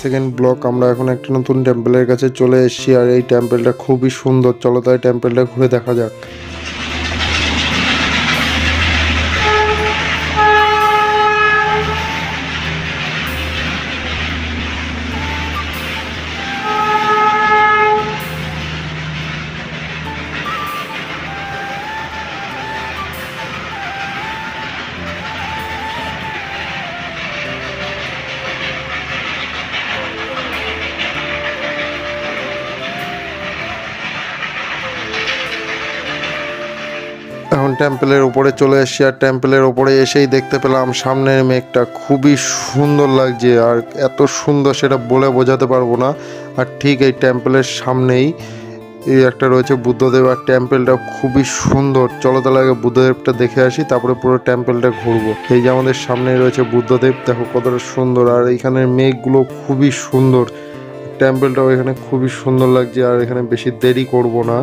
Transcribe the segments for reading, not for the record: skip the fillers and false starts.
Second block. আমরা এখন একটা নতুন টেম্পলের কাছে চলে এসেছি, আর এই টেম্পলটা খুবই সুন্দর। চলো তাই টেম্পলটা ঘুরে দেখা যাক। এখন টেম্পলের উপরে চলে এসেছি, আর টেম্পলের উপরে এসেই দেখতে পেলাম সামনের মেঘটা খুবই সুন্দর লাগছে, আর এত সুন্দর সেটা বলে বোঝাতে পারবো না। আর ঠিক এই টেম্পলের সামনেই এই একটা রয়েছে বুদ্ধদেব, আর টেম্পলটা খুবই সুন্দর। চলো তাহলে আগে বুদ্ধদেবটা দেখে আসি, তারপরে পুরো টেম্পলটা ঘুরবো। এই যে আমাদের সামনেই রয়েছে বুদ্ধদেব, দেখো কতটা সুন্দর। আর এইখানের মেঘগুলো খুবই সুন্দর, টেম্পলটাও এখানে খুবই সুন্দর লাগছে। আর এখানে বেশি দেরি করব না।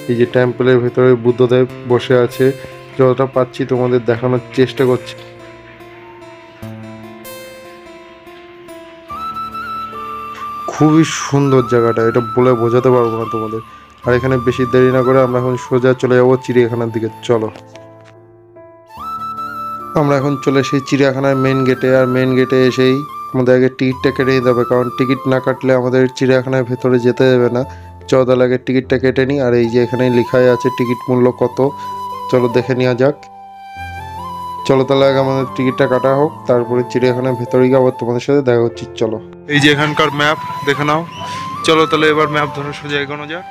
এই যে টেম্পলের ভেতরে বুদ্ধদেব বসে আছে, যতটা পাচ্ছি তোমাদের দেখানোর চেষ্টা করছি। খুবই সুন্দর জায়গাটা, এটা বলে বোঝাতে পারবো না তোমাদের। আর এখানে বেশি দেরি না করে আমরা এখন সোজা চলে যাবো চিড়িয়াখানার দিকে। চলো, আমরা এখন চলে এসেছি চিড়িয়াখানার মেন গেটে। আর মেন গেটে এসেই আমাদের আগে টিকিটটা কেটে দিতে হবে, কারণ টিকিট না কাটলে আমাদের চিড়িয়াখানার ভেতরে যেতে দেবে না। চলো তাহলে আগে টিকিটটা কেটে নিই। আর এই যে এখানে লেখাই আছে টিকিট মূল্য কত, চলো দেখে নেওয়া যাক। চলো তাহলে আগে আমাদের টিকিটটা কাটা হোক, তারপরে চিড়িয়াখানার ভেতরে গিয়ে আবার তোমাদের সাথে দেখা হচ্ছে। চলো, এই যে এখানকার ম্যাপ দেখে নাও। চলো তাহলে এবার ম্যাপ ধরে সোজা এগোনো যাক।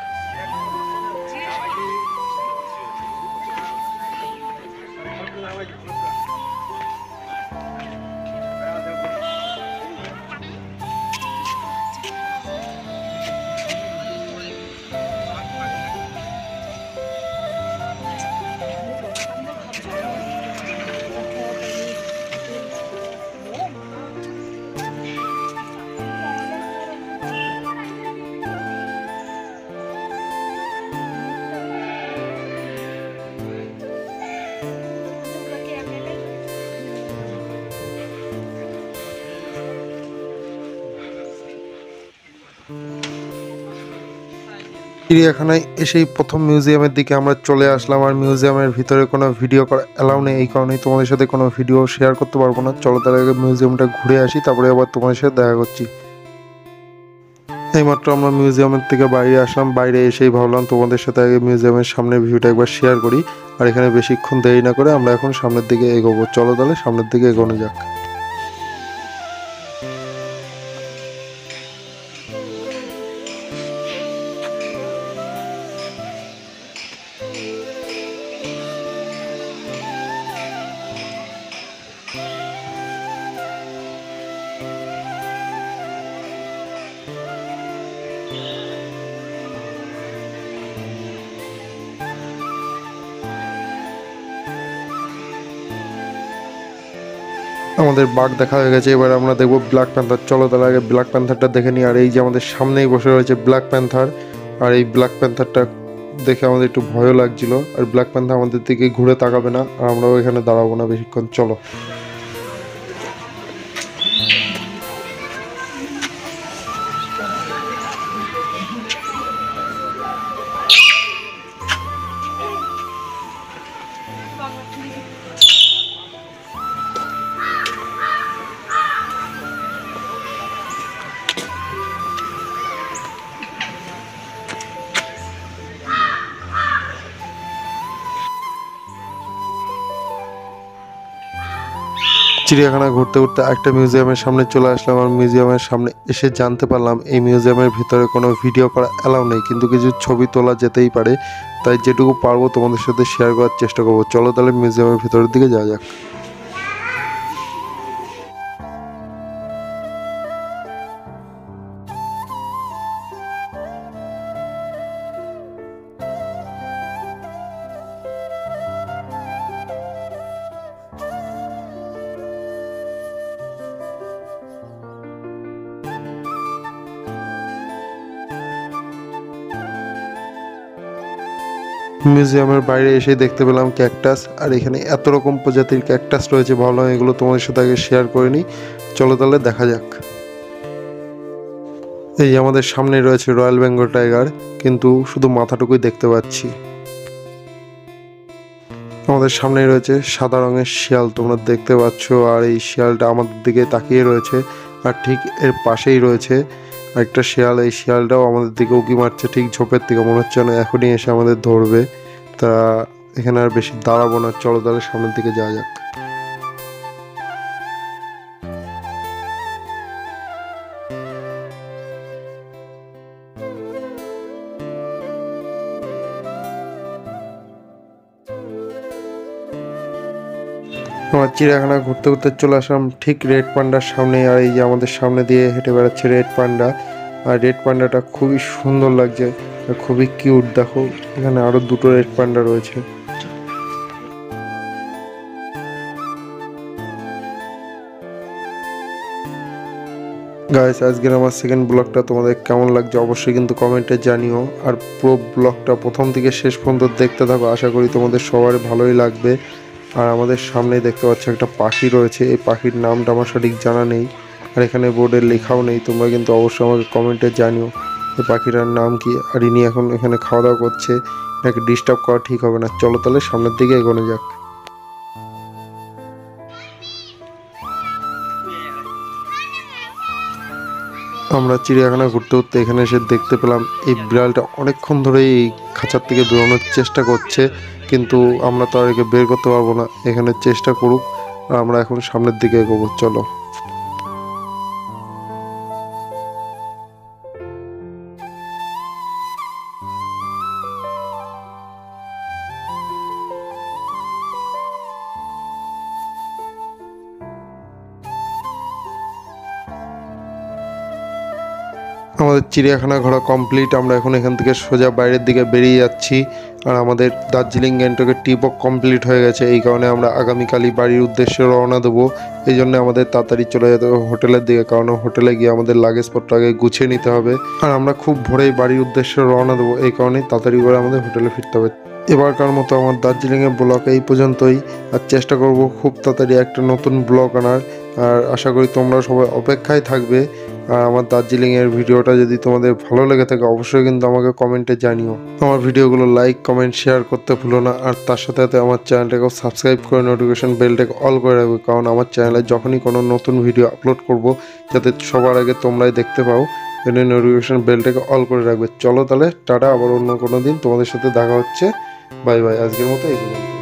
চিড়িয়াখানায় এসেই প্রথম মিউজিয়ামের দিকে আমরা চলে আসলাম। আর মিউজিয়ামের ভিতরে কোনো ভিডিও করা অ্যালাউ নেই, এই কারণেই তোমাদের সাথে কোনো ভিডিও শেয়ার করতে পারবো না। চলো তার আগে মিউজিয়ামটা ঘুরে আসি, তারপরে আবার তোমাদের সাথে দেখা করছি। এইমাত্র আমরা মিউজিয়ামের থেকে বাইরে আসলাম, বাইরে এসেই ভাবলাম তোমাদের সাথে আগে মিউজিয়ামের সামনের ভিউটা একবার শেয়ার করি। আর এখানে বেশিক্ষণ দেরি না করে আমরা এখন সামনের দিকে এগোবো। চলো তাহলে সামনের দিকে এগোনো যাক। আমাদের বাঘ দেখা হয়ে গেছে, এবার আমরা দেখবো ব্ল্যাক প্যান্থার। চলো তাহলে আগে ব্ল্যাক প্যান্থারটা দেখে নিই। আর এই যে আমাদের সামনেই বসে রয়েছে ব্ল্যাক প্যান্থার, আর এই ব্ল্যাক প্যান্থারটা দেখে আমাদের একটু ভয়ও লাগছিল। আর ব্ল্যাক প্যান্থার আমাদের দিকে ঘুরে তাকাবে না, আর আমরাও এখানে দাঁড়াবো না বেশিক্ষণ। চলো, চিড়িয়াখানা ঘুরতে ঘুরতে একটা মিউজিয়ামের সামনে চলে আসলাম। আর মিউজিয়ামের সামনে এসে জানতে পারলাম এই মিউজিয়ামের ভিতরে কোনো ভিডিও করা অ্যালাউ নেই, কিন্তু কিছু ছবি তোলা যেতেই পারে। তাই যেটুকু পারবো তোমাদের সাথে শেয়ার করার চেষ্টা করবো। চলো তাহলে মিউজিয়ামের ভিতরের দিকে যাওয়া যাক। মিউজিয়ামের বাইরে এসে দেখতে পেলাম ক্যাকটাস, আর এখানে এত রকম প্রজাতির ক্যাকটাস রয়েছে, ভাবলাম এগুলো তোমাদের সাথে আগে শেয়ার করে নিই। চলো তাহলে দেখা যাক। এই আমাদের সামনে রয়েছে রয়্যাল বেঙ্গল টাইগার, কিন্তু শুধু মাথাটুকুই দেখতে পাচ্ছি। আমাদের সামনেই রয়েছে সাদা রঙের শিয়াল, তোমরা দেখতে পাচ্ছ, আর এই শিয়ালটা আমাদের দিকে তাকিয়ে রয়েছে। আর ঠিক এর পাশেই রয়েছে একটা শিয়াল, এই শিয়ালটাও আমাদের দিকে উঁকি মারছে ঠিক ঝোপের দিকে, মনে হচ্ছে না এখনই এসে আমাদের ধরবে। তা এখানে আর বেশি দাঁড়াবো না, চলো তাহলে সামনের দিকে যাওয়া যাক। আমার চিড়িয়াখানা ঘুরতে ঘুরতে চলে আসলাম ঠিক রেড পান্ডার সামনে। আর এই যে আমাদের সামনে দিয়ে হেঁটে বেড়াচ্ছে রেড পান্ডা। আর রেড পান্ডাটা খুবই সুন্দর লাগছে, খুবই কিউট। দেখো এখানে আরো দুটো রেড পান্ডা রয়েছে। গাইস, আজকের আমার সেকেন্ড ব্লগটা তোমাদের কেমন লাগছে অবশ্যই কিন্তু কমেন্টে জানিও। আর পুরো ব্লগটা প্রথম থেকে শেষ পর্যন্ত দেখতে থাকো, আশা করি তোমাদের সবার ভালোই লাগবে। আর আমাদের সামনেই দেখতে পাচ্ছ একটা পাখি রয়েছে, এই পাখির নামটা আমার সঠিক জানা নেই, আর এখানে বোর্ডে লেখাও নেই। তোমরা কিন্তু অবশ্যই আমাকে কমেন্টে জানিও এই পাখিটার নাম কি। আর ইনি এখন এখানে খাওয়া দাওয়া করছে, এনাকে ডিস্টার্ব করা ঠিক হবে না। চলো তাহলে সামনের দিকে এগোনো যাক। আমরা চিড়িয়াখানা ঘুরতে ঘুরতে এখানে এসে দেখতে পেলাম এই বিড়ালটা অনেকক্ষণ ধরে এই খাঁচার থেকে বেরোনোর চেষ্টা করছে, কিন্তু আমরা তো আর একে বের করতে পারবো না। এখানে চেষ্টা করুক, আর আমরা এখন সামনের দিকে এগোবো, চলো। আমাদের চিড়িয়াখানা ঘোরা কমপ্লিট, আমরা এখন এখান থেকে সোজা বাইরের দিকে বেরিয়ে যাচ্ছি। আর আমাদের দার্জিলিং গ্যাংটকের ট্রিপও কমপ্লিট হয়ে গেছে, এই কারণে আমরা আগামীকালই বাড়ির উদ্দেশ্যে রওনা দেবো। এই জন্য আমাদের তাড়াতাড়ি চলে যেতে হবে হোটেলের দিকে, কারণ হোটেলে গিয়ে আমাদের লাগেজপত্র আগে গুছিয়ে নিতে হবে। আর আমরা খুব ভোরেই বাড়ির উদ্দেশ্যে রওনা দেবো, এই কারণেই তাড়াতাড়ি করে আমাদের হোটেলে ফিরতে হবে। এবারকার মতো আমার দার্জিলিংয়ের ব্লগ এই পর্যন্তই। আর চেষ্টা করব খুব তাড়াতাড়ি একটা নতুন ব্লগ আনার। আর আশা করি তোমরা সবাই অপেক্ষায় থাকবে। আর আমার দার্জিলিংয়ের ভিডিওটা যদি তোমাদের ভালো লেগে থাকে অবশ্যই কিন্তু আমাকে কমেন্টে জানিও। আমার ভিডিওগুলো লাইক কমেন্ট শেয়ার করতে ভুলো না। আর তার সাথে সাথে আমার চ্যানেলটাকেও সাবস্ক্রাইব করে নোটিফিকেশন বেলটাকে অল করে রাখবে, কারণ আমার চ্যানেলে যখনই কোনো নতুন ভিডিও আপলোড করব যাতে সবার আগে তোমরাই দেখতে পাও, জন্য নোটিফিকেশন বেলটাকে অল করে রাখবে। চলো তাহলে টাটা, আবার অন্য কোনো দিন তোমাদের সাথে দেখা হচ্ছে। বাই বাই, আজকের মতো এই পর্যন্ত।